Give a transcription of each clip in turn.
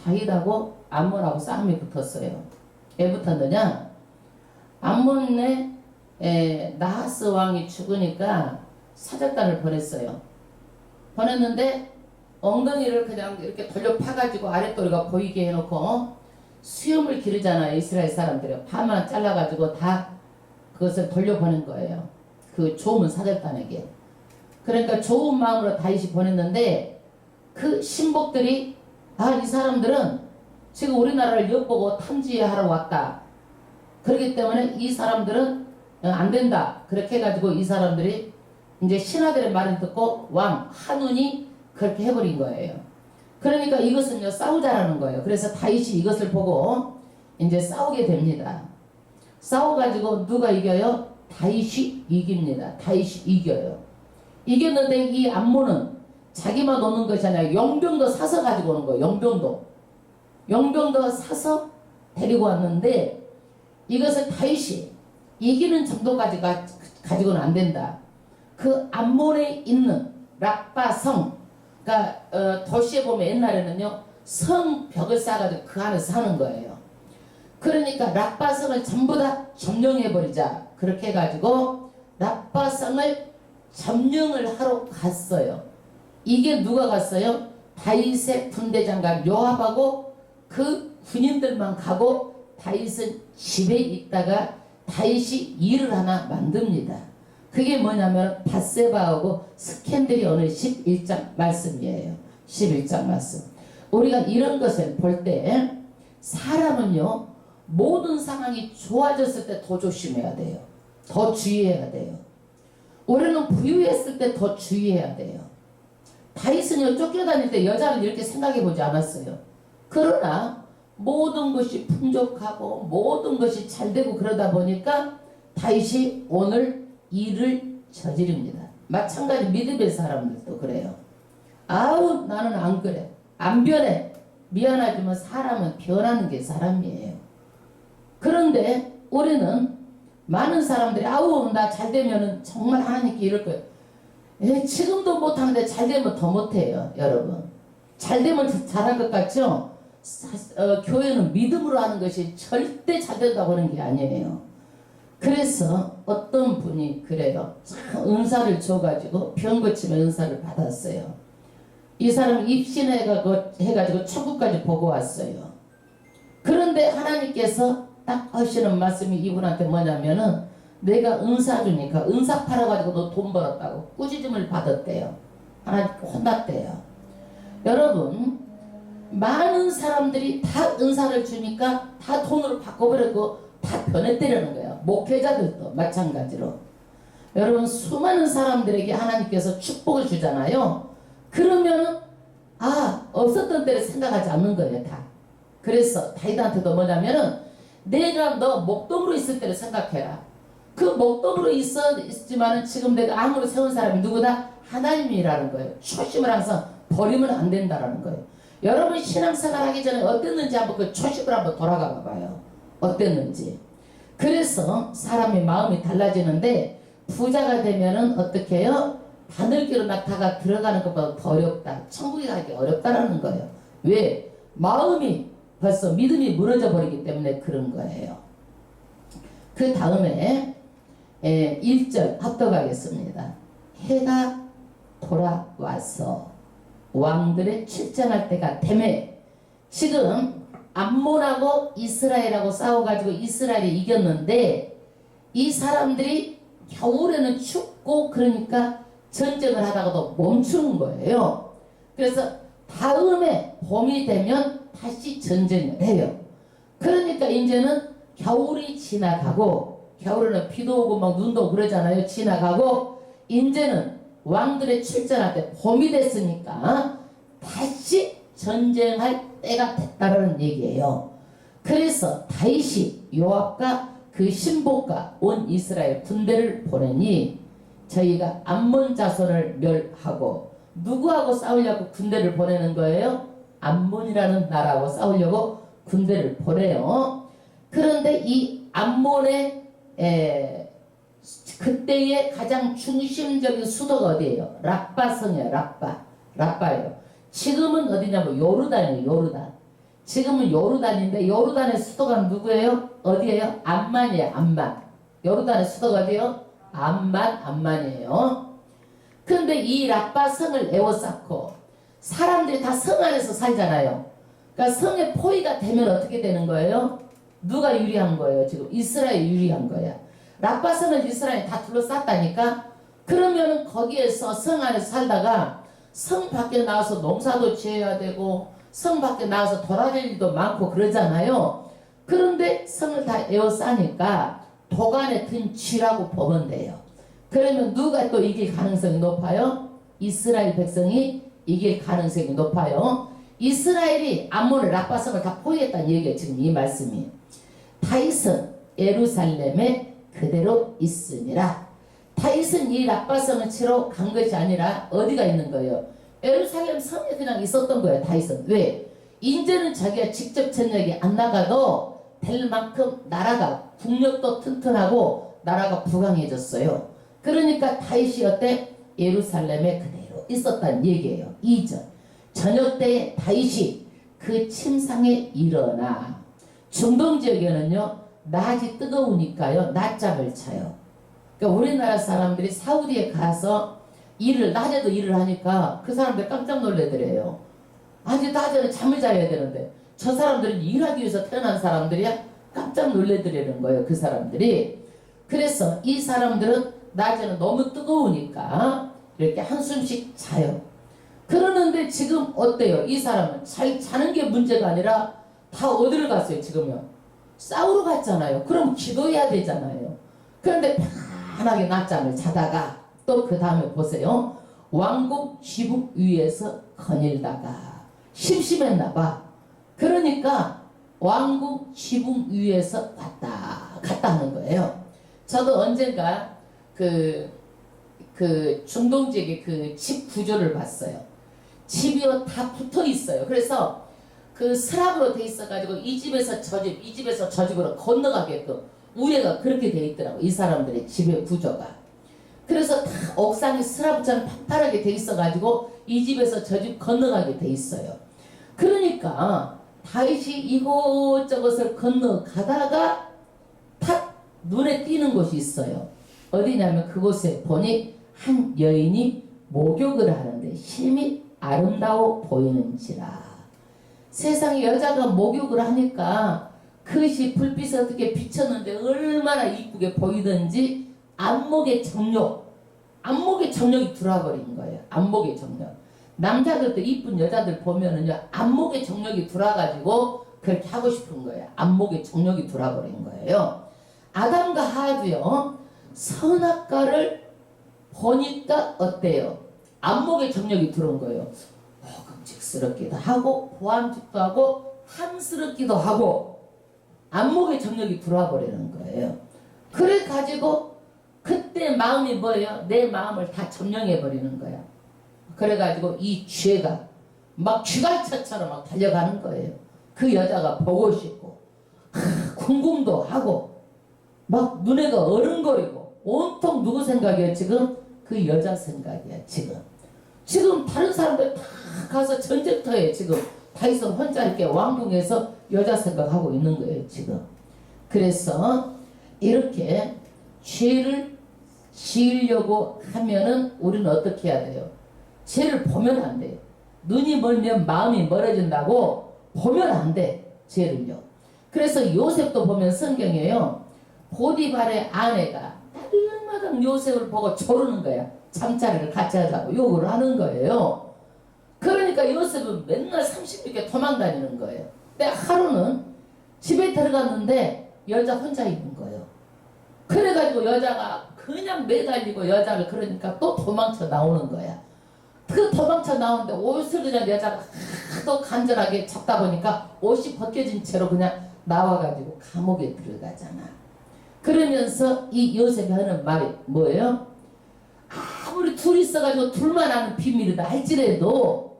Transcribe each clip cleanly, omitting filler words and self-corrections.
다윗하고 암몬하고 싸움이 붙었어요. 왜 붙었느냐? 암몬의 나하스 왕이 죽으니까 사절단을 보냈어요. 보냈는데 엉덩이를 그냥 이렇게 돌려 파가지고 아랫도리가 보이게 해놓고 수염을 기르잖아요. 이스라엘 사람들이 파만 잘라가지고 다 그것을 돌려보낸 거예요. 그 좋은 사절단에게. 그러니까 좋은 마음으로 다윗이 보냈는데 그 신복들이 이 사람들은 지금 우리나라를 엿보고 탐지하러 왔다. 그렇기 때문에 이 사람들은 안 된다. 그렇게 해가지고 이 사람들이 이제 신하들의 말을 듣고 왕 한운이 그렇게 해버린 거예요. 그러니까 이것은요 싸우자라는 거예요. 그래서 다윗이 이것을 보고 이제 싸우게 됩니다. 싸워가지고 누가 이겨요? 다윗이 이깁니다. 다윗이 이겨요. 이겼는데 이 암몬은 자기만 오는 것이 아니라 용병도 사서 가지고 오는 거예요. 용병도 사서 데리고 왔는데 이것을 다윗이 이기는 정도까지 가지고는 안 된다. 그 암몬에 있는 랍바성, 그러니까 도시에 보면 옛날에는요 성벽을 쌓아가지고 그 안에 사는 거예요. 그러니까 랍바성을 전부 다 점령해버리자. 그렇게 해가지고 랍바성을 점령을 하러 갔어요. 이게 누가 갔어요? 다윗의 군대장관 요압하고 그 군인들만 가고 다윗은 집에 있다가 다윗이 일을 하나 만듭니다. 그게 뭐냐면 밧세바하고 스캔들이 오늘 11장 말씀이에요. 11장 말씀. 우리가 이런 것을 볼 때 사람은요 모든 상황이 좋아졌을 때 더 조심해야 돼요. 더 주의해야 돼요. 우리는 부유했을 때 더 주의해야 돼요. 다윗은요 쫓겨다닐 때 여자는 이렇게 생각해보지 않았어요. 그러나 모든 것이 풍족하고 모든 것이 잘되고 그러다 보니까 다윗이 오늘 일을 저지릅니다. 마찬가지 믿음의 사람들도 그래요. 아우 나는 안 그래. 안 변해. 미안하지만 사람은 변하는 게 사람이에요. 그런데 우리는 많은 사람들이 아우 나 잘되면은 정말 하나님께 이럴 거예요. 지금도 못하는데 잘되면 더 못해요. 여러분 잘되면 잘할 것 같죠? 교회는 믿음으로 하는 것이 절대 잘된다고 하는 게 아니에요. 그래서 어떤 분이 그래요. 은사를 줘가지고 병 고침의 은사를 받았어요. 이 사람 입신해가지고 천국까지 보고 왔어요. 그런데 하나님께서 딱 하시는 말씀이 이분한테 뭐냐면은 내가 은사 주니까 은사 팔아가지고 너 돈 벌었다고 꾸짖음을 받았대요. 하나님께 혼났대요. 여러분 많은 사람들이 다 은사를 주니까 다 돈으로 바꿔버리고 다 변했다는 거예요. 목회자들도 마찬가지로. 여러분 수많은 사람들에게 하나님께서 축복을 주잖아요. 그러면은 없었던 때를 생각하지 않는 거예요. 다. 그래서 다윗한테도 뭐냐면은 내가 너 목동으로 있을 때를 생각해라. 그 목동으로 있지만은 지금 내가 아무리 세운 사람이 누구다? 하나님이라는 거예요. 초심을 항상 버리면 안 된다라는 거예요. 여러분 신앙생활 하기 전에 어땠는지 한번 그 초심을 한번 돌아가 봐봐요. 어땠는지. 그래서 사람의 마음이 달라지는데 부자가 되면은 어떻게 해요? 바늘기로 낙타가 들어가는 것보다 더 어렵다. 천국에 가기 어렵다라는 거예요. 왜? 마음이 벌써 믿음이 무너져 버리기 때문에 그런 거예요. 그 다음에 1절 합독하겠습니다. 해가 돌아와서 왕들의 출전할 때가 되매 지금 암몬하고 이스라엘하고 싸워가지고 이스라엘이 이겼는데 이 사람들이 겨울에는 춥고 그러니까 전쟁을 하다가도 멈추는 거예요. 그래서 다음에 봄이 되면 다시 전쟁을 해요. 그러니까 이제는 겨울이 지나가고 겨울에는 비도 오고 막 눈도 오고 그러잖아요. 지나가고 이제는 왕들의 출전할 때 봄이 됐으니까 다시 전쟁할 때가 됐다는 얘기예요. 그래서 다윗이 요압과 그 신복과 온 이스라엘 군대를 보내니 저희가 암몬 자손을 멸하고 누구하고 싸우려고 군대를 보내는 거예요? 암몬이라는 나라하고 싸우려고 군대를 보내요. 그런데 이 암몬의 그때의 가장 중심적인 수도가 어디예요? 랍바성이에요. 랍바예요. 지금은 어디냐면 요르단이에요. 요르단. 지금은 요르단인데 요르단의 수도가 누구예요? 어디예요? 암만이에요. 암만. 요르단의 수도가 어디예요? 암만이에요. 그런데 이 라빠 성을 에워쌌고 사람들이 다 성 안에서 살잖아요. 그러니까 성의 포위가 되면 어떻게 되는 거예요? 누가 유리한 거예요? 지금 이스라엘이 유리한 거야. 라빠 성을 이스라엘이 다 둘러쌌다니까. 그러면 거기에서 성 안에서 살다가 성 밖에 나와서 농사도 지어야 되고 성 밖에 나와서 돌아다닐 일도 많고 그러잖아요. 그런데 성을 다 에워싸니까 도간에 든 쥐라고 보면 돼요. 그러면 누가 또 이길 가능성이 높아요? 이스라엘 백성이 이길 가능성이 높아요. 이스라엘이 암몬의 라빠성을 다 포위했다는 얘기예요. 지금 이 말씀이. 다윗은 예루살렘에 그대로 있으니라. 다윗은 이 라빠성을 치러 간 것이 아니라 어디가 있는 거예요? 예루살렘 성에 그냥 있었던 거예요. 다윗은. 왜? 이제는 자기가 직접 전역에 안 나가도 될 만큼 나라가 국력도 튼튼하고 나라가 부강해졌어요. 그러니까 다윗이 어때? 예루살렘에 그대로 있었다는 얘기예요. 2절. 저녁 때에 다윗이 그 침상에 일어나. 중동 지역에는요 낮이 뜨거우니까요 낮잠을 자요. 그러니까 우리나라 사람들이 사우디에 가서 낮에도 일을 하니까 그 사람들 깜짝 놀래더래요. 아니 낮에는 잠을 자야 되는데 저 사람들은 일하기 위해서 태어난 사람들이야? 깜짝 놀래더라는 거예요. 그 사람들이. 그래서 이 사람들은 낮에는 너무 뜨거우니까 이렇게 한숨씩 자요. 그러는데 지금 어때요? 이 사람은 잘 자는 게 문제가 아니라 다 어디를 갔어요? 지금은 싸우러 갔잖아요. 그럼 기도해야 되잖아요. 그런데 편하게 낮잠을 자다가 또 그 다음에 보세요. 왕궁 지붕 위에서 거닐다가 심심했나 봐. 그러니까 왕궁 지붕 위에서 왔다 갔다 하는 거예요. 저도 언젠가 그 중동 지역의 그 집 구조를 봤어요. 집이요 다 붙어 있어요. 그래서 그 슬랍으로 돼 있어가지고 이 집에서 저 집, 이 집에서 저 집으로 건너가게끔 위에가 그렇게 돼 있더라고. 이 사람들의 집의 구조가. 그래서 다 옥상이 슬랍처럼 판판하게 돼 있어가지고 이 집에서 저 집 건너가게 돼 있어요. 그러니까 다윗이 이곳저곳을 건너가다가 탁 눈에 띄는 곳이 있어요. 어디냐면 그곳에 보니 한 여인이 목욕을 하는데 심히 아름다워 보이는지라. 세상에 여자가 목욕을 하니까 그것이 불빛에 어떻게 비쳤는데 얼마나 이쁘게 보이든지 안목의 정력이 들어와버린 거예요. 안목의 정력. 남자들도 이쁜 여자들 보면은요 안목의 정력이 들어와가지고 그렇게 하고 싶은 거예요. 안목의 정력이 들어와버린 거예요. 아담과 하와도요 선악과를 보니까 어때요? 안목의 정력이 들어온 거예요. 먹음직스럽기도 하고 보암직도 하고 탐스럽기도 하고 안목의 정력이 들어와 버리는 거예요. 그래 가지고 그때 마음이 뭐예요? 내 마음을 다 점령해 버리는 거야. 그래 가지고 이 죄가 막 쥐갈차처럼 막 달려가는 거예요. 그 여자가 보고 싶고 궁금도 하고 막 눈에가 어른거리고 온통 누구 생각이야 지금? 그 여자 생각이야 지금 다른 사람들 다 가서 전쟁터에 지금 다윗은 혼자 이렇게 왕궁에서 여자 생각하고 있는 거예요 지금. 그래서 이렇게 죄를 지으려고 하면은 우리는 어떻게 해야 돼요? 죄를 보면 안 돼요. 눈이 멀면 마음이 멀어진다고 보면 안 돼. 죄를요. 그래서 요셉도 보면 성경에요. 보디발의 아내가 날마다 요셉을 보고 조르는 거야. 잠자리를 같이 하자고 욕을 하는 거예요. 그러니까 요셉은 맨날 30일께 도망다니는 거예요. 근데 하루는 집에 들어갔는데 여자 혼자 있는 거예요. 그래가지고 여자가 그냥 매달리고 여자를 그러니까 또 도망쳐 나오는 거야. 그 도망쳐 나오는데 옷을 그냥 여자가 하도 간절하게 잡다 보니까 옷이 벗겨진 채로 그냥 나와가지고 감옥에 들어가잖아. 그러면서 이 요셉이 하는 말이 뭐예요? 아무리 둘이 있어가지고 둘만 아는 비밀이다 할지라도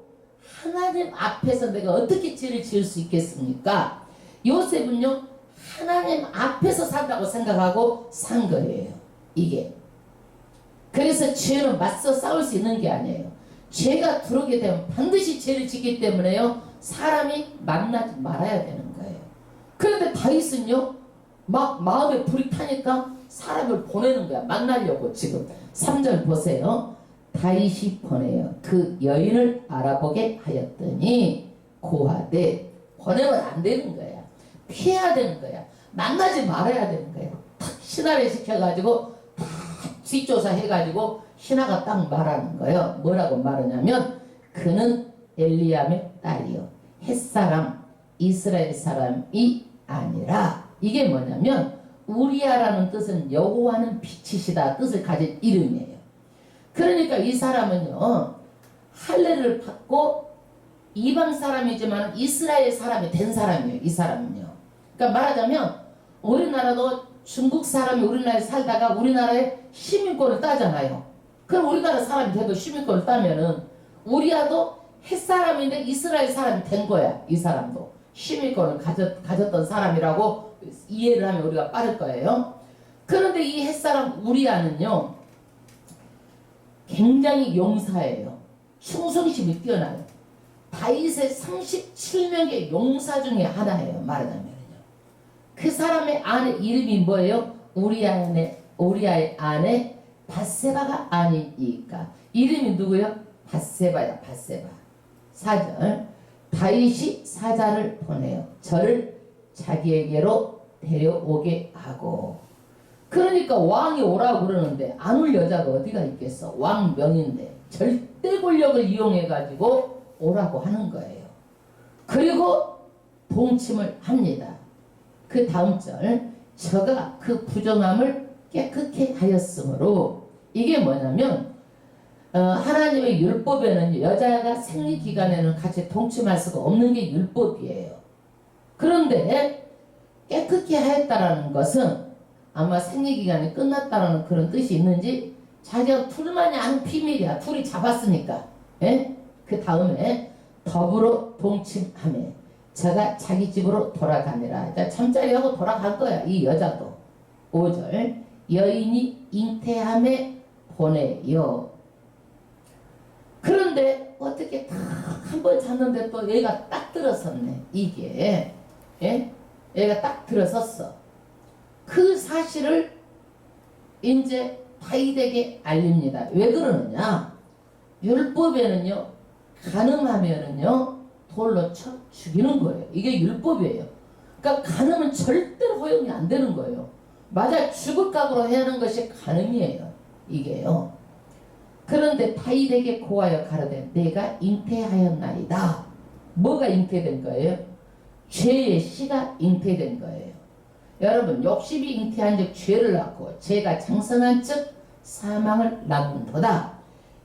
하나님 앞에서 내가 어떻게 죄를 지을 수 있겠습니까? 요셉은요 하나님 앞에서 산다고 생각하고 산 거예요. 이게. 그래서 죄는 맞서 싸울 수 있는 게 아니에요. 죄가 들어오게 되면 반드시 죄를 짓기 때문에요. 사람이 만나지 말아야 되는 거예요. 그런데 다윗은요. 막 마음에 불이 타니까 사람을 보내는 거야. 만나려고 지금. 3절 보세요. 다윗이 보내요. 그 여인을 알아보게 하였더니 고하되 보내면 안 되는 거야. 피해야 되는 거야. 만나지 말아야 되는 거야. 탁 신하를 시켜가지고 탁 뒷조사 해가지고 신하가 딱 말하는 거예요. 뭐라고 말하냐면 그는 엘리암의 딸이요 햇사람 이스라엘 사람이 아니라 이게 뭐냐면 우리아라는 뜻은 여호와는 빛이시다 뜻을 가진 이름이에요. 그러니까 이 사람은요 할례를 받고 이방 사람이지만 이스라엘 사람이 된 사람이에요. 이 사람은요. 그러니까 말하자면 우리나라도 중국 사람이 우리나라에 살다가 우리나라의 시민권을 따잖아요. 그럼 우리나라 사람이 돼도 시민권을 따면은 우리아도 햇사람인데 이스라엘 사람이 된 거야. 이 사람도 시민권을 가졌던 사람이라고 이해를 하면 우리가 빠를 거예요. 그런데 이 햇사람 우리아는요 굉장히 용사예요. 충성심이 뛰어나요. 다윗의 37명의 용사 중에 하나예요. 말하자면요. 그 사람의 아내 이름이 뭐예요? 우리아의 아내 밧세바가 아니니까. 이름이 누구요? 밧세바야. 밧세바. 4절 다윗이 사자를 보내요. 저를 자기에게로 데려오게 하고. 그러니까 왕이 오라고 그러는데 안 올 여자가 어디가 있겠어. 왕명인데 절대 권력을 이용해 가지고 오라고 하는 거예요. 그리고 동침을 합니다. 그 다음 절 저가 그 부정함을 깨끗게 하였으므로 이게 뭐냐면 하나님의 율법에는 여자가 생리기간에는 같이 동침할 수가 없는 게 율법이에요. 그런데 깨끗게 하였다라는 것은 아마 생리기간이 끝났다라는 그런 뜻이 있는지 자기가 둘만이 아는 비밀이야. 둘이 잡았으니까. 예? 그 다음에 더불어 동침하며 저가 자기 집으로 돌아가니라. 잠자리하고 돌아갈 거야. 이 여자도. 5절 여인이 잉태함에 보내요. 그런데 어떻게 딱 한 번 잤는데 또 얘가 딱 들어섰네. 이게 예? 얘가 딱 들어섰어. 그 사실을 이제 다윗에게 알립니다. 왜 그러느냐? 율법에는요 간음하면은요 돌로 쳐 죽이는 거예요. 이게 율법이에요. 그러니까 간음은 절대로 허용이 안 되는 거예요. 맞아 죽을 각오로 해야 하는 것이 간음이에요. 이게요. 그런데 다윗에게 고하여 가로되 내가 잉태하였나이다. 뭐가 잉태된 거예요? 죄의 씨가 잉태된 거예요. 여러분 욕심이 잉태한 즉 죄를 낳고 죄가 장성한 즉 사망을 낳는도다.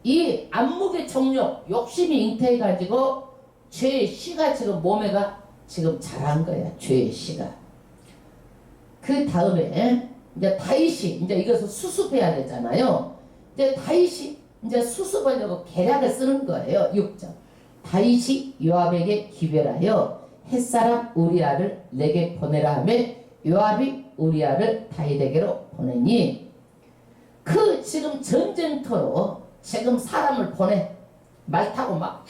이 안목의 정욕 욕심이 잉태해가지고 죄의 씨가 지금 몸에가 지금 자란 거야. 죄의 씨가. 그 다음에 이제 다윗이 이제 이것을 수습해야 되잖아요. 이제 다윗이 이제 수습하려고 계략을 쓰는 거예요. 6절 다윗이 요압에게 기별하여 햇사람 우리아를 내게 보내라 하며 요압이 우리아를 다윗에게로 보내니 그 지금 전쟁터로 지금 사람을 보내 말 타고 막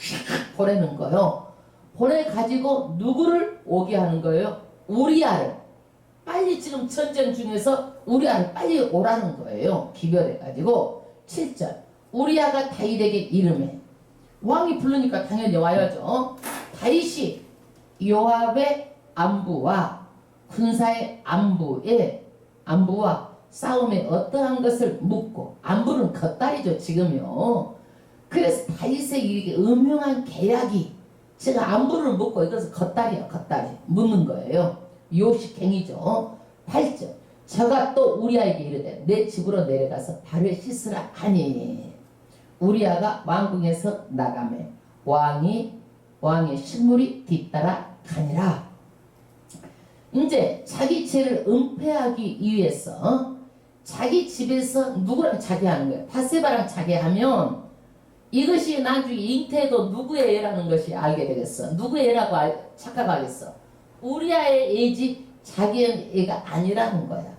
보내는 거예요. 보내가지고 누구를 오게 하는 거예요? 우리아를 빨리 지금 전쟁 중에서 우리아를 빨리 오라는 거예요. 기별해가지고 7절 우리아가 다윗에게 이르매 왕이 부르니까 당연히 와야죠. 다윗이 요압의 안부와 군사의 안부와 싸움에 어떠한 것을 묻고 안부는 겉다리죠 지금요. 그래서 다윗의 이렇게 음흉한 계략이 지금 안부를 묻고 이것은 겉다리야. 겉다리 묻는 거예요. 요식행위죠. 8절 저가 또 우리아에게 이르되 내 집으로 내려가서 발을 씻으라 하니 우리아가 왕궁에서 나가매 왕의 식물이 뒤따라 가니라. 이제 자기 죄를 은폐하기 위해서 자기 집에서 누구랑 자기하는 거예요? 밧세바랑 자기하면 이것이 나중에 잉태도 누구의 애라는 것이 알게 되겠어. 누구의 애라고 착각하겠어. 우리아의 애지 자기의 애가 아니라는 거야.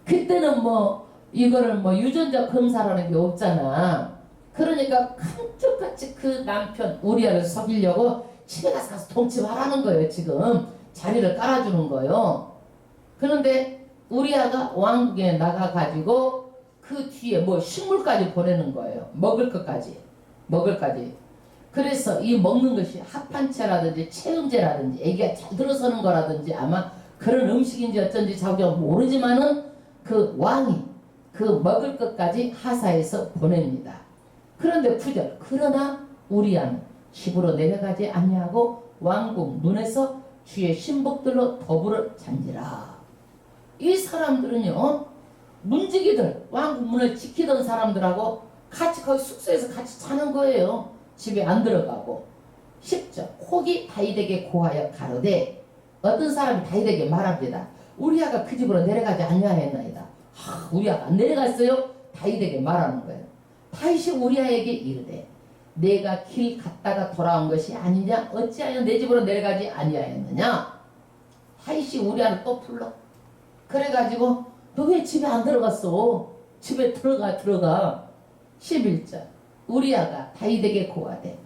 그때는 뭐 이거를 뭐 유전자 검사라는 게 없잖아. 그러니까 감쪽같이 그 남편 우리아를 속이려고 집에 가서 동침하라는 거예요. 지금 자리를 깔아주는 거예요. 그런데 우리아가 왕궁에 나가가지고 그 뒤에 뭐 식물까지 보내는 거예요. 먹을 것까지. 그래서 이 먹는 것이 합판체라든지 체음제라든지 애기가 잘 들어서는 거라든지 아마 그런 음식인지 어쩐지 자기가 모르지만은 그 왕이 그 먹을 것까지 하사해서 보냅니다. 그런데 9절 그러나 우리아는 집으로 내려가지 아니하고 왕궁 문에서 주의 신복들로 더불어 잔지라. 이 사람들은요 문지기들 왕궁 문을 지키던 사람들하고 같이 거기 숙소에서 같이 자는 거예요. 집에 안 들어가고. 10절 혹이 다윗에게 고하여 가로되 어떤 사람이 다윗에게 말합니다. 우리아가 그 집으로 내려가지 아니하였나이다. 우리아가 안 내려갔어요? 다윗에게 말하는 거예요. 다윗이 우리아에게 이르되 내가 길 갔다가 돌아온 것이 아니냐 어찌하여 내 집으로 내려가지 아니하였느냐. 다윗이 우리아를 또 불러. 그래가지고 너 왜 집에 안 들어갔어? 집에 들어가. 11절 우리아가 다윗에게 고하되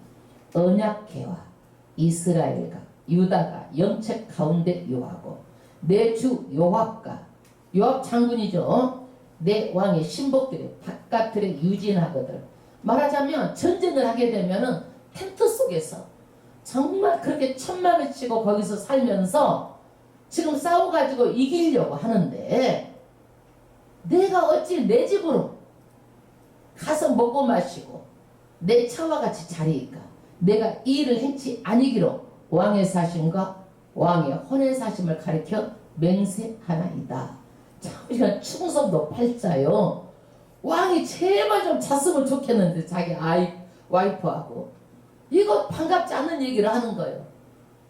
언약궤와 이스라엘과 유다가 영책 가운데 요하고 내 주 요압과 요압 장군이죠. 내 왕의 신복들이 바깥들에 유진하거든. 말하자면 전쟁을 하게 되면은 텐트 속에서 정말 그렇게 천막을 치고 거기서 살면서 지금 싸워가지고 이기려고 하는데 내가 어찌 내 집으로 가서 먹고 마시고 내 차와 같이 자리일까. 내가 이 일을 행치 아니기로 왕의 사심과 왕의 혼의 사심을 가리켜 맹세하나이다. 참 이건 충성도 팔자요. 왕이 제발 좀 잤으면 좋겠는데 자기 와이프하고 이거 반갑지 않는 얘기를 하는 거예요.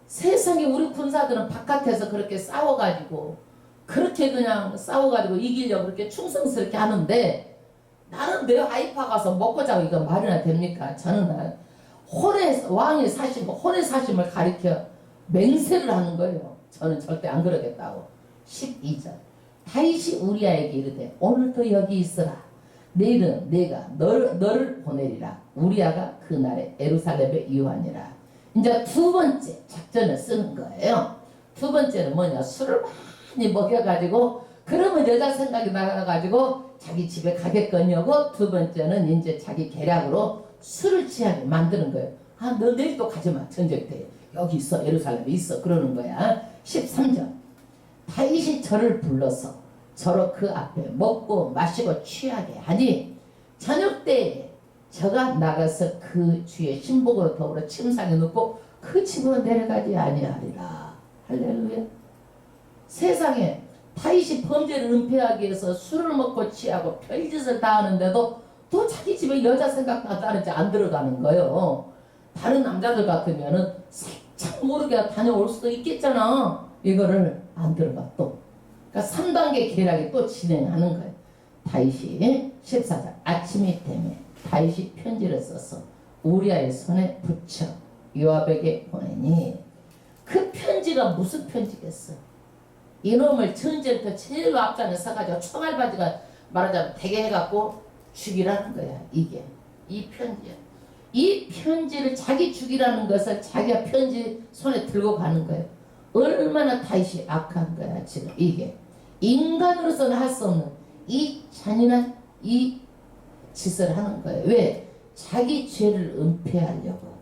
세상에 우리 군사들은 바깥에서 그렇게 싸워가지고 그렇게 그냥 싸워가지고 이기려고 그렇게 충성스럽게 하는데 나는 내 와이프가 가서 먹고 자고 이거 말이나 됩니까? 저는 왕의 사심, 혼의 사심을 가리켜 맹세를 하는 거예요. 저는 절대 안 그러겠다고. 12절 다윗이 우리아에게 이르되 오늘도 여기 있으라. 내일은 내가 너를 보내리라. 우리아가 그날에 예루살렘에 유하니라. 이제 두 번째 작전을 쓰는 거예요. 두 번째는 뭐냐? 술을 많이 먹여가지고 그러면 여자 생각이 나가가지고 자기 집에 가겠거냐고. 두 번째는 이제 자기 계략으로 술을 취하게 만드는 거예요. 너 내일도 가지마. 전쟁 때 여기 있어. 예루살렘에 있어. 그러는 거야. 13절 다윗이 저를 불러서 저로 그 앞에 먹고 마시고 취하게 하니 저녁 때에 저가 나가서 그 주의 신복으로 더불어 침상에 눕고 그 집으로 내려가지 아니하리라. 할렐루야. 세상에 다윗이 범죄를 은폐하기 위해서 술을 먹고 취하고 별짓을 다 하는데도 또 자기 집에 여자 생각나 따르지 안 들어가는 거예요. 다른 남자들 같으면은 살짝 모르게 다녀올 수도 있겠잖아. 이거를 안 들어가 또. 그러니까 3단계 계략이 또 진행하는 거예요. 다윗이 14절 아침이 되면 다윗이 편지를 써서 우리아의 손에 붙여 요압에게 보내니 그 편지가 무슨 편지겠어? 이놈을 전쟁터 제일 앞장에 서가지고 총알바지가 말하자면 대게 해갖고 죽이라는 거야. 이게 이 편지야. 이 편지를 자기 죽이라는 것을 자기가 편지 손에 들고 가는 거예요. 얼마나 다윗이 악한 거야. 지금 이게 인간으로서는 할 수 없는 이 잔인한 이 짓을 하는 거예요. 왜? 자기 죄를 은폐하려고,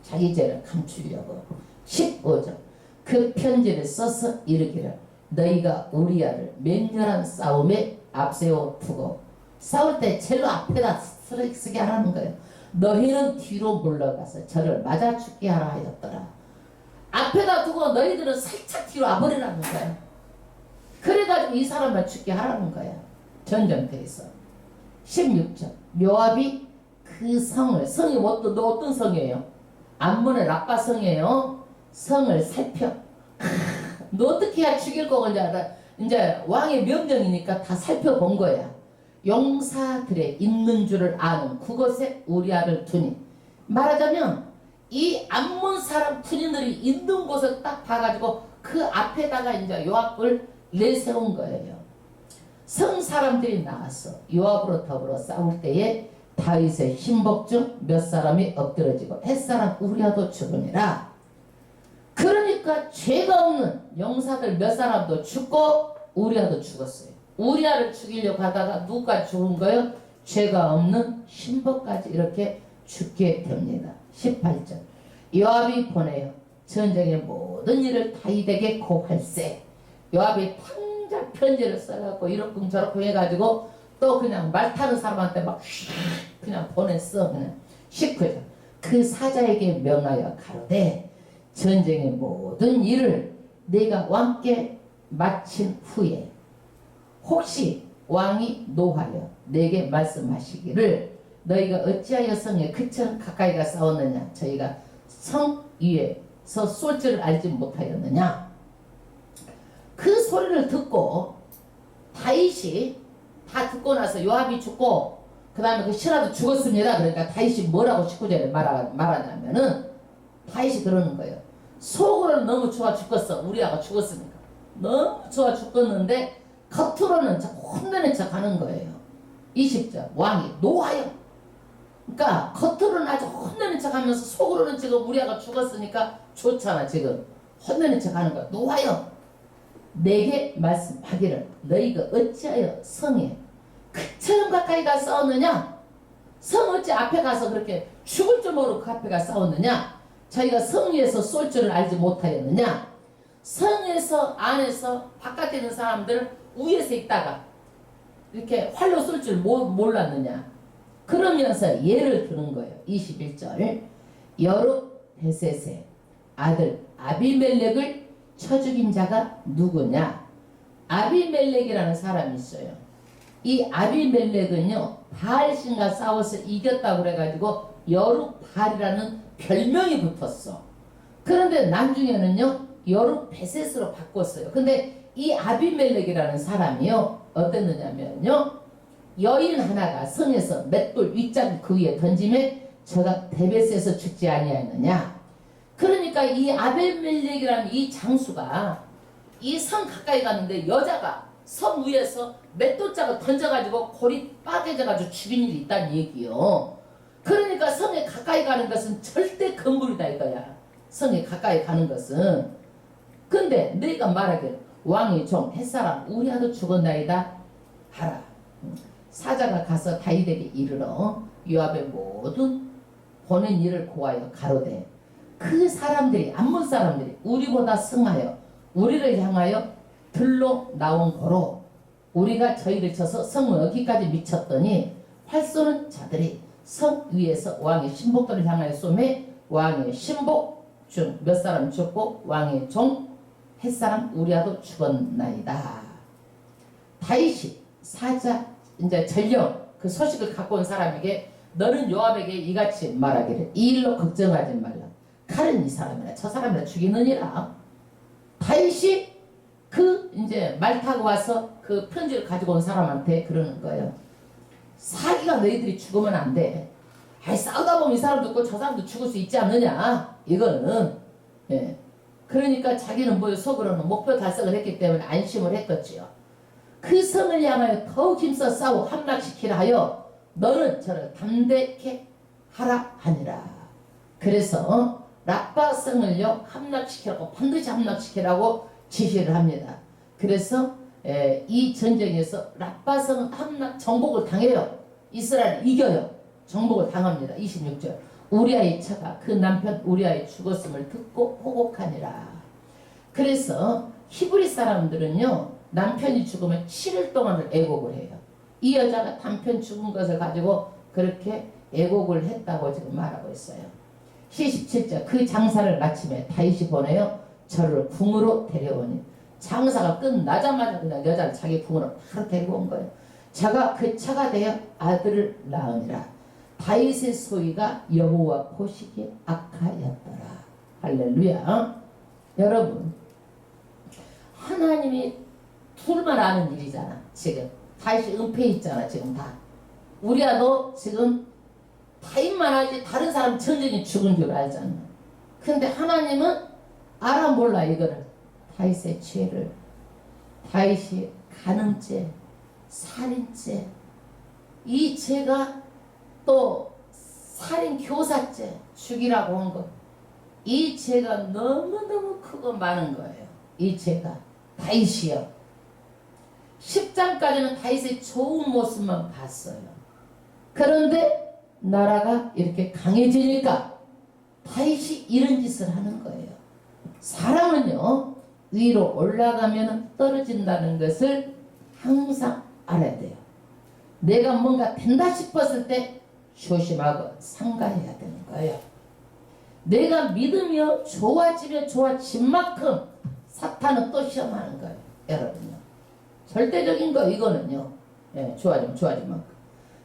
자기 죄를 감추려고. 15절 그 편지를 써서 이르기를 너희가 우리아를 맹렬한 싸움에 앞세워 두고 싸울 때 젤로 앞에다 쓰게 하라는 거예요. 너희는 뒤로 물러가서 저를 맞아 죽게 하라 하였더라. 앞에다 두고 너희들은 살짝 뒤로 와버리라는 거야. 그래가지고 이 사람만 죽게 하라는 거야. 전쟁터에서. 16절 요압이 그 성이 어떤 성이에요? 암몬의 라빠 성이에요. 성을 살펴. 너 어떻게 해야 죽일 거고 이제 왕의 명령이니까 다 살펴본 거야. 용사들의 있는 줄을 아는 그곳에 우리아를 두니, 말하자면 이 암몬 사람 군인들이 있는 곳을 딱 봐가지고 그 앞에다가 이제 요압을 내세운 거예요. 성 사람들이 나와서 요압으로 더불어 싸울 때에 다윗의 신복 중 몇 사람이 엎드러지고 햇사람 우리아도 죽으니라. 그러니까 죄가 없는 용사들 몇 사람도 죽고 우리아도 죽었어요. 우리아를 죽이려고 하다가 누가 죽은 거예요? 죄가 없는 신복까지 이렇게 죽게 됩니다. 18절 요압이 보내요. 전쟁의 모든 일을 다윗에게 고할세. 요압이 당장 편지를 써갖고 이렇쿵 저렇쿵 해가지고 또 그냥 말 타는 사람한테 막 그냥 보냈어. 그냥 19절 그 사자에게 명하여 가로되 전쟁의 모든 일을 내가 왕께 마친 후에 혹시 왕이 노하여 내게 말씀하시기를 너희가 어찌하여 성에 그처럼 가까이가 싸웠느냐 저희가 성 위에서 쏠 줄을 알지 못하였느냐. 그 소리를 듣고 다윗이 다 듣고 나서 요압이 죽고 그 다음에 그 신하도 죽었습니다. 그러니까 다윗이 뭐라고 19절에 말하냐면은 다윗이 그러는 거예요. 속으로는 너무 좋아 죽겠어. 우리아가 죽었으니까 너무 좋아 죽겠는데 겉으로는 자꾸 혼내는 척 하는 거예요. 20절 왕이 노하여, 그러니까 겉으로는 아주 혼내는 척 하면서 속으로는 지금 우리아가 죽었으니까 좋잖아. 지금 혼내는 척 하는 거야. 노하여 내게 말씀하기를 너희가 어찌하여 성에 그처럼 가까이 가 싸웠느냐. 성 어찌 앞에 가서 그렇게 죽을 줄 모르고 그 앞에 가 싸웠느냐. 저희가 성 위에서 쏠 줄을 알지 못하였느냐. 성에서 안에서 바깥에 있는 사람들 위에서 있다가 이렇게 활로 쏠 줄 몰랐느냐. 그러면서 예를 드는 거예요. 21절 여룻베셋의 아들 아비멜렉을 쳐 죽인 자가 누구냐. 아비멜렉이라는 사람이 있어요. 이 아비멜렉은요 바알신과 싸워서 이겼다고 그래가지고 여룻바알이라는 별명이 붙었어. 그런데 나중에는요 여룻베셋으로 바꿨어요. 근데 이 아비멜렉이라는 사람이요 어땠느냐면요 여인 하나가 성에서 맷돌 윗장 그 위에 던짐에 저가 데베스에서 죽지 아니하였느냐. 그러니까 이 아비멜렉이라는 이 장수가 이 성 가까이 갔는데 여자가 성 위에서 맷돌장을 던져가지고 골이 빠개져가지고 죽인 일이 있다는 얘기요. 그러니까 성에 가까이 가는 것은 절대 금물이다 이거야. 성에 가까이 가는 것은. 근데 너희가 말하기를 왕의 종 햇사람 우리아도 죽었나이다 하라. 사자가 가서 다윗에게 이르러 요압의 모든 보낸 일을 고하여 가로되 그 사람들이 암몬 사람들이 우리보다 승하여 우리를 향하여 들로 나온 거로 우리가 저희를 쳐서 성을 어기까지 미쳤더니 활 쏘는 자들이 성 위에서 왕의 신복들을 향하여 쏘매 왕의 신복 중 몇 사람 죽고 왕의 종 햇사람 우리아도 죽었나이다. 다윗이 사자 이제 전령 그 소식을 갖고 온 사람에게 너는 요압에게 이같이 말하기를 이 일로 걱정하지 말라. 칼은 이 사람이나 저 사람이나 죽이느니라. 다윗이 그 이제 말 타고 와서 그 편지를 가지고 온 사람한테 그러는 거예요. 사기가 너희들이 죽으면 안 돼. 아이 싸우다 보면 이 사람도 죽고 저 사람도 죽을 수 있지 않느냐. 이거는 예. 그러니까 자기는 뭐 속으로는 목표 달성을 했기 때문에 안심을 했겠지요. 그 성을 향하여 더욱 힘써 싸워 함락시키라 하여 너는 저를 담대케 하라 하니라. 그래서 라빠 성을요 함락시키라고 반드시 함락시키라고 지시를 합니다. 그래서 이 전쟁에서 라빠 성은 함락 정복을 당해요. 이스라엘 이겨요. 정복을 당합니다. 26절 우리아의 처가 그 남편 우리아의 죽었음을 듣고 호곡하니라. 그래서 히브리 사람들은요 남편이 죽으면 7일 동안을 애곡을 해요. 이 여자가 남편 죽은 것을 가지고 그렇게 애곡을 했다고 지금 말하고 있어요. 17절 그 장사를 마침에 다윗이 보내요 저를 궁으로 데려오니 장사가 끝나자마자 그냥 여자를 자기 궁으로 바로 데리고 온 거예요. 저가 그 차가 되어 아들을 낳으니라. 다윗의 소위가 여호와 보시기에 악하였더라. 할렐루야. 여러분 하나님이 둘만 아는 일이잖아. 지금 다윗이 은폐 있잖아. 지금 다 우리야도 지금 다윗만 알지 다른 사람 전쟁이 죽은 줄 알잖아. 근데 하나님은 알아 몰라 이거를. 다윗의 죄를, 다윗이 간음죄, 살인죄, 이 죄가 또 살인 교사죄 죽이라고 한 것. 이 죄가 너무너무 크고 많은 거예요. 이 죄가. 다윗이요. 10장까지는 다윗의 좋은 모습만 봤어요. 그런데 나라가 이렇게 강해지니까 다윗이 이런 짓을 하는 거예요. 사람은요, 위로 올라가면 떨어진다는 것을 항상 알아야 돼요. 내가 뭔가 된다 싶었을 때 조심하고 삼가해야 되는 거예요. 내가 믿으며 좋아지면 좋아진 만큼 사탄은 또 시험하는 거예요. 여러분요. 절대적인 거 이거는요. 예, 좋아지면 좋아진 만큼.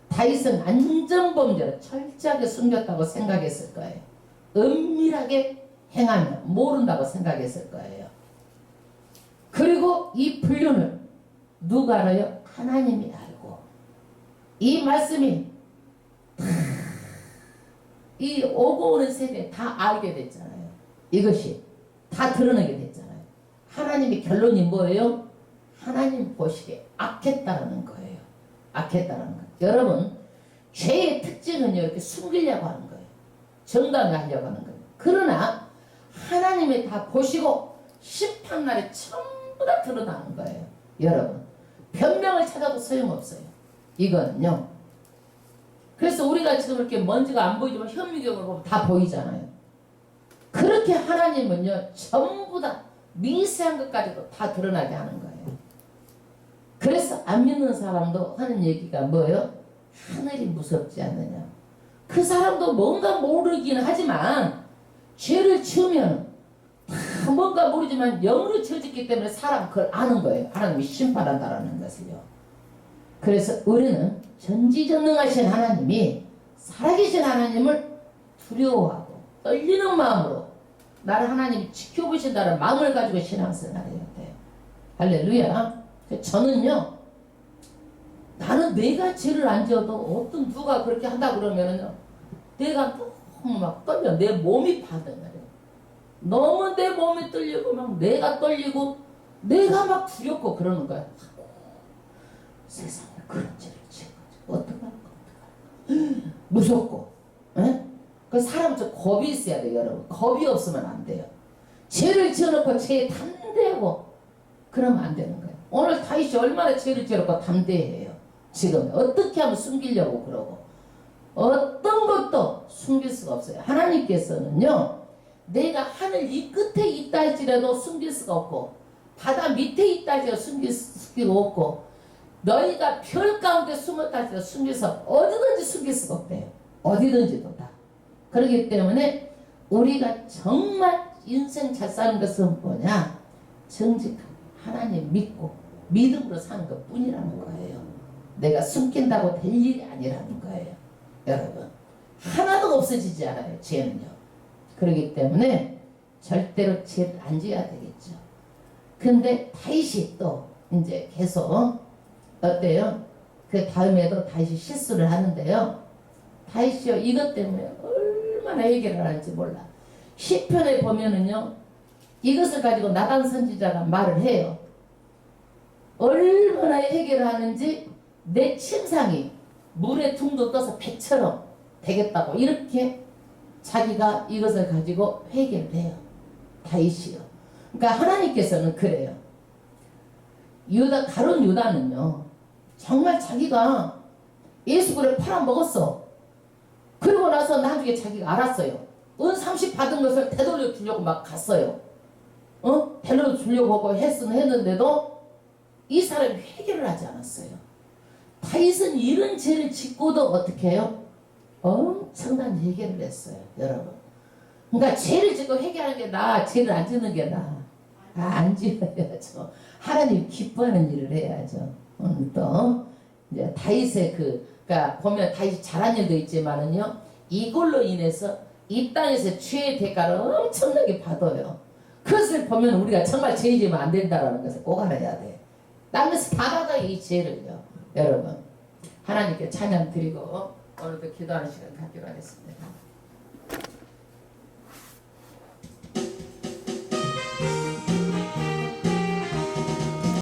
다윗은 안전범죄로 철저하게 숨겼다고 생각했을 거예요. 은밀하게 행하면 모른다고 생각했을 거예요. 그리고 이 불륜을 누가 알아요? 하나님이 알고. 이 말씀이 이 오고 오는 세대에 다 알게 됐잖아요. 이것이 다 드러나게 됐잖아요. 하나님의 결론이 뭐예요? 하나님 보시기에 악했다는 거예요. 악했다는 거예요. 여러분, 죄의 특징은 이렇게 숨기려고 하는 거예요. 정당하려고 하는 거예요. 그러나 하나님이 다 보시고 심판날에 전부 다 드러나는 거예요. 여러분, 변명을 찾아도 소용없어요. 이거는요. 그래서 우리가 지금 이렇게 먼지가 안 보이지만 현미경을 보면 다 보이잖아요. 그렇게 하나님은요, 전부 다 미세한 것까지도 다 드러나게 하는 거예요. 그래서 안 믿는 사람도 하는 얘기가 뭐예요? 하늘이 무섭지 않느냐. 그 사람도 뭔가 모르긴 하지만 죄를 지으면 다 뭔가 모르지만 영으로 지어졌기 때문에 사람 그걸 아는 거예요. 하나님이 심판한다라는 것을요. 그래서 우리는 전지전능하신 하나님이 살아계신 하나님을 두려워하고 떨리는 마음으로 나를 하나님이 지켜보신다는 마음을 가지고 신앙생활을 해야 돼요. 할렐루야. 저는요, 나는 내가 죄를 안 지어도 어떤 누가 그렇게 한다 그러면은요, 내가 너무 막 떨려. 내 몸이 받은 거예요. 너무 내 몸이 떨리고 막 내가 떨리고 내가 막 두렵고 그러는 거야. 세상에 그런 죄를 지어가지고 어떡할까. 무섭고. 에? 그 사람 좀 겁이 있어야 돼요, 여러분. 겁이 없으면 안 돼요. 죄를 지어놓고 죄에 담대하고 그러면 안 되는 거예요. 오늘 다윗이 얼마나 죄를 지어놓고 담대해요. 지금 어떻게 하면 숨기려고 그러고 어떤 것도 숨길 수가 없어요. 하나님께서는요, 내가 하늘 이 끝에 있다 할지라도 숨길 수가 없고 바다 밑에 있다 할지라도 숨길 수가 없고 너희가 별 가운데 숨었다 할지라도 숨길 수 없고 어디든지 숨길 수가 없대요. 어디든지도 다. 그렇기 때문에 우리가 정말 인생 잘 사는 것은 뭐냐? 정직하게 하나님 믿고 믿음으로 사는 것 뿐이라는 거예요. 내가 숨긴다고 될 일이 아니라는 거예요. 여러분, 하나도 없어지지 않아요. 죄는요. 그렇기 때문에 절대로 죄를 안 지어야 되겠죠. 근데 다윗이 또 이제 계속 어때요? 그 다음에도 다윗이 실수를 하는데요. 다윗이요, 이것 때문에 얼마나 해결을 하는지 몰라. 시편에 보면은요, 이것을 가지고 나단 선지자가 말을 해요. 얼마나 해결을 하는지 내 침상이 물에 둥둥 떠서 배처럼 되겠다고 이렇게 자기가 이것을 가지고 회개를 해요. 다윗이요. 그러니까 하나님께서는 그래요. 가룟 유다는요, 정말 자기가 예수 그래 팔아먹었어. 그리고 나서 나중에 자기가 알았어요. 은 30 받은 것을 되돌려 주려고 막 갔어요. 되돌려 주려고 하고 했는데도 이 사람이 회개를 하지 않았어요. 다윗은 이런 죄를 짓고도 어떻게 해요? 엄청난 회개를 했어요. 여러분. 그러니까 죄를 짓고 회개하는 게 나아, 죄를 안 짓는 게 나아. 안 지어야죠. 하나님 기뻐하는 일을 해야죠. 오늘 또 이제 다윗의 그러니까 보면 다윗이 잘한 일도 있지만은요, 이걸로 인해서 이 땅에서 죄의 대가를 엄청나게 받아요. 그것을 보면 우리가 정말 죄 지으면 안 된다라는 것을 꼭 알아야 돼. 땅에서 다 받아요, 이 죄를요. 여러분, 하나님께 찬양 드리고 오늘도 기도하는 시간 갖기로 하겠습니다.